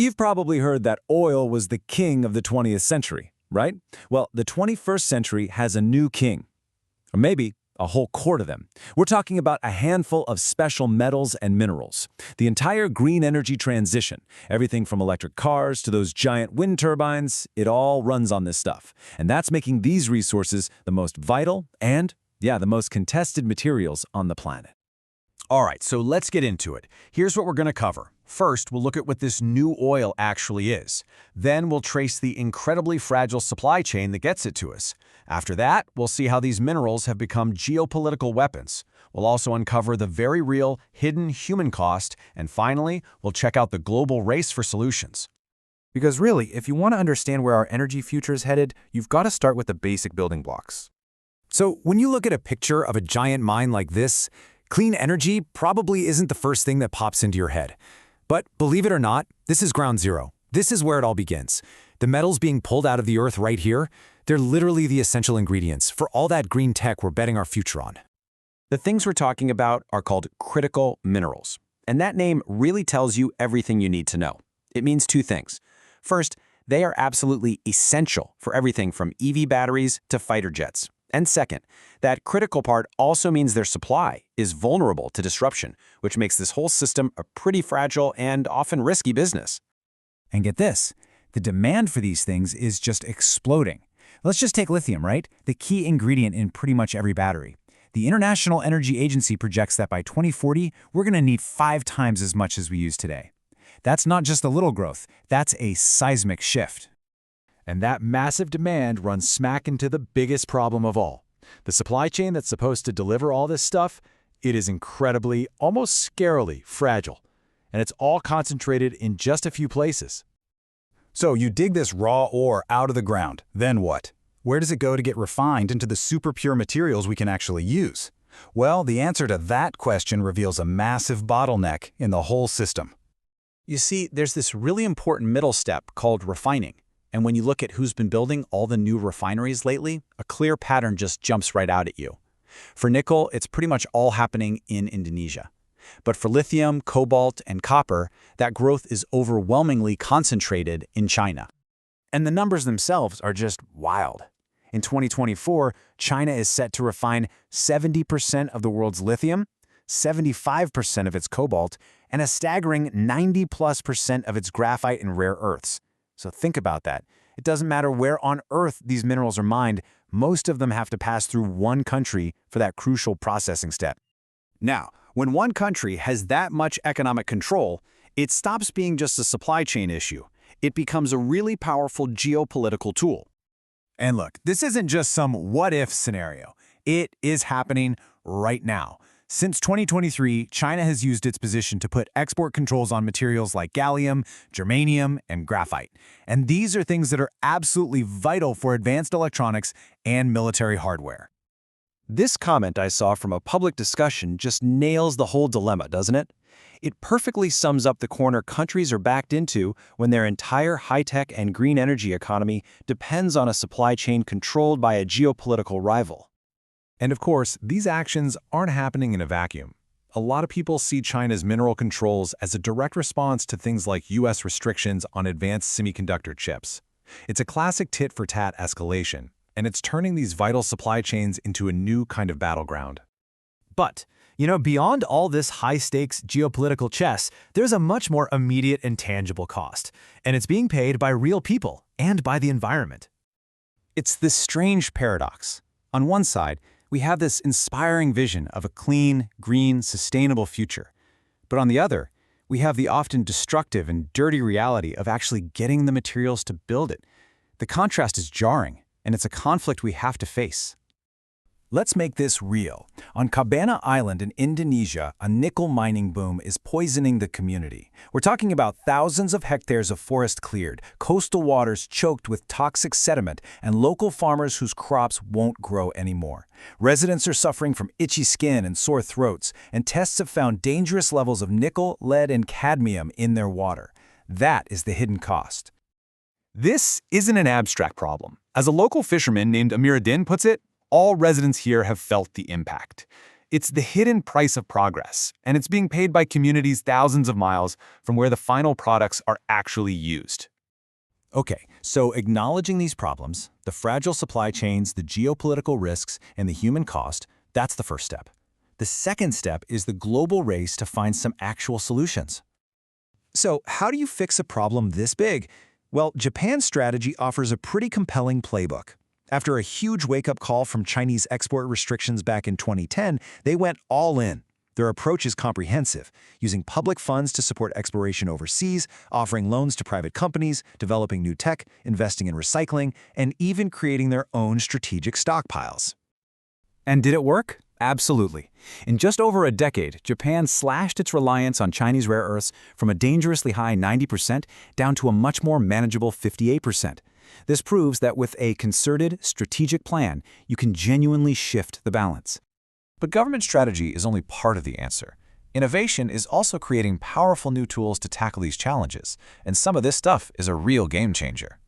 You've probably heard that oil was the king of the 20th century, right? Well, the 21st century has a new king. Or maybe a whole court of them. We're talking about a handful of special metals and minerals. The entire green energy transition, everything from electric cars to those giant wind turbines, it all runs on this stuff. And that's making these resources the most vital and, the most contested materials on the planet. All right, so let's get into it. Here's what we're going to cover. First, we'll look at what this new oil actually is. Then we'll trace the incredibly fragile supply chain that gets it to us. After that, we'll see how these minerals have become geopolitical weapons. We'll also uncover the very real, hidden human cost. And finally, we'll check out the global race for solutions. Because really, if you want to understand where our energy future is headed, you've got to start with the basic building blocks. So when you look at a picture of a giant mine like this, clean energy probably isn't the first thing that pops into your head. But believe it or not, this is ground zero. This is where it all begins. The metals being pulled out of the earth right here, they're literally the essential ingredients for all that green tech we're betting our future on. The things we're talking about are called critical minerals. And that name really tells you everything you need to know. It means two things. First, they are absolutely essential for everything from EV batteries to fighter jets. And second, that critical part also means their supply is vulnerable to disruption, which makes this whole system a pretty fragile and often risky business. And get this, the demand for these things is just exploding. Let's just take lithium, right? The key ingredient in pretty much every battery. The International Energy Agency projects that by 2040, we're going to need 5 times as much as we use today. That's not just a little growth, that's a seismic shift. And that massive demand runs smack into the biggest problem of all. The supply chain that's supposed to deliver all this stuff, it is incredibly, almost scarily fragile. And it's all concentrated in just a few places. So you dig this raw ore out of the ground, then what? Where does it go to get refined into the super pure materials we can actually use? Well, the answer to that question reveals a massive bottleneck in the whole system. You see, there's this really important middle step called refining. And when you look at who's been building all the new refineries lately, a clear pattern just jumps right out at you. For nickel, it's pretty much all happening in Indonesia. But for lithium, cobalt, and copper, that growth is overwhelmingly concentrated in China. And the numbers themselves are just wild. In 2024, China is set to refine 70% of the world's lithium, 75% of its cobalt, and a staggering 90+% of its graphite and rare earths. So think about that. It doesn't matter where on Earth these minerals are mined, most of them have to pass through one country for that crucial processing step. Now, when one country has that much economic control, it stops being just a supply chain issue. It becomes a really powerful geopolitical tool. And look, this isn't just some what-if scenario. It is happening right now. Since 2023, China has used its position to put export controls on materials like gallium, germanium, and graphite. And these are things that are absolutely vital for advanced electronics and military hardware. This comment I saw from a public discussion just nails the whole dilemma, doesn't it? It perfectly sums up the corner countries are backed into when their entire high-tech and green energy economy depends on a supply chain controlled by a geopolitical rival. And of course, these actions aren't happening in a vacuum. A lot of people see China's mineral controls as a direct response to things like US restrictions on advanced semiconductor chips. It's a classic tit-for-tat escalation, and it's turning these vital supply chains into a new kind of battleground. But, beyond all this high-stakes geopolitical chess, there's a much more immediate and tangible cost, and it's being paid by real people and by the environment. It's this strange paradox. On one side, we have this inspiring vision of a clean, green, sustainable future. But on the other, we have the often destructive and dirty reality of actually getting the materials to build it. The contrast is jarring, and it's a conflict we have to face. Let's make this real. On Cabana Island in Indonesia, a nickel mining boom is poisoning the community. We're talking about thousands of hectares of forest cleared, coastal waters choked with toxic sediment, and local farmers whose crops won't grow anymore. Residents are suffering from itchy skin and sore throats, and tests have found dangerous levels of nickel, lead, and cadmium in their water. That is the hidden cost. This isn't an abstract problem. As a local fisherman named Amiruddin puts it, all residents here have felt the impact. It's the hidden price of progress, and it's being paid by communities thousands of miles from where the final products are actually used. Okay, so acknowledging these problems, the fragile supply chains, the geopolitical risks, and the human cost, that's the first step. The second step is the global race to find some actual solutions. So, how do you fix a problem this big? Well, Japan's strategy offers a pretty compelling playbook. After a huge wake-up call from Chinese export restrictions back in 2010, they went all in. Their approach is comprehensive, using public funds to support exploration overseas, offering loans to private companies, developing new tech, investing in recycling, and even creating their own strategic stockpiles. And did it work? Absolutely. In just over a decade, Japan slashed its reliance on Chinese rare earths from a dangerously high 90% down to a much more manageable 58%. This proves that with a concerted, strategic plan, you can genuinely shift the balance. But government strategy is only part of the answer. Innovation is also creating powerful new tools to tackle these challenges, and some of this stuff is a real game changer.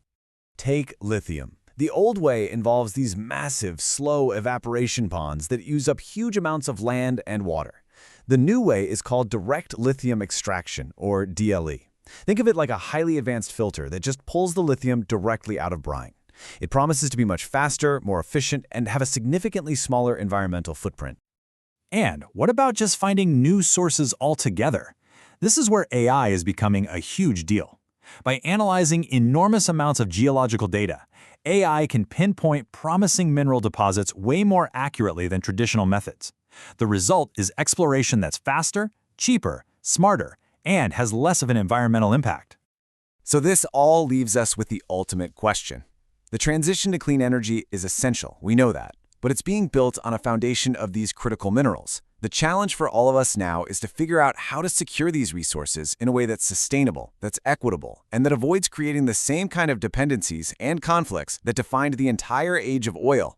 Take lithium. The old way involves these massive, slow evaporation ponds that use up huge amounts of land and water. The new way is called direct lithium extraction, or DLE. Think of it like a highly advanced filter that just pulls the lithium directly out of brine. It promises to be much faster, more efficient, and have a significantly smaller environmental footprint. And what about just finding new sources altogether? This is where AI is becoming a huge deal. By analyzing enormous amounts of geological data, AI can pinpoint promising mineral deposits way more accurately than traditional methods. The result is exploration that's faster, cheaper, smarter, and has less of an environmental impact. So this all leaves us with the ultimate question. The transition to clean energy is essential, we know that, but it's being built on a foundation of these critical minerals. The challenge for all of us now is to figure out how to secure these resources in a way that's sustainable, that's equitable, and that avoids creating the same kind of dependencies and conflicts that defined the entire age of oil.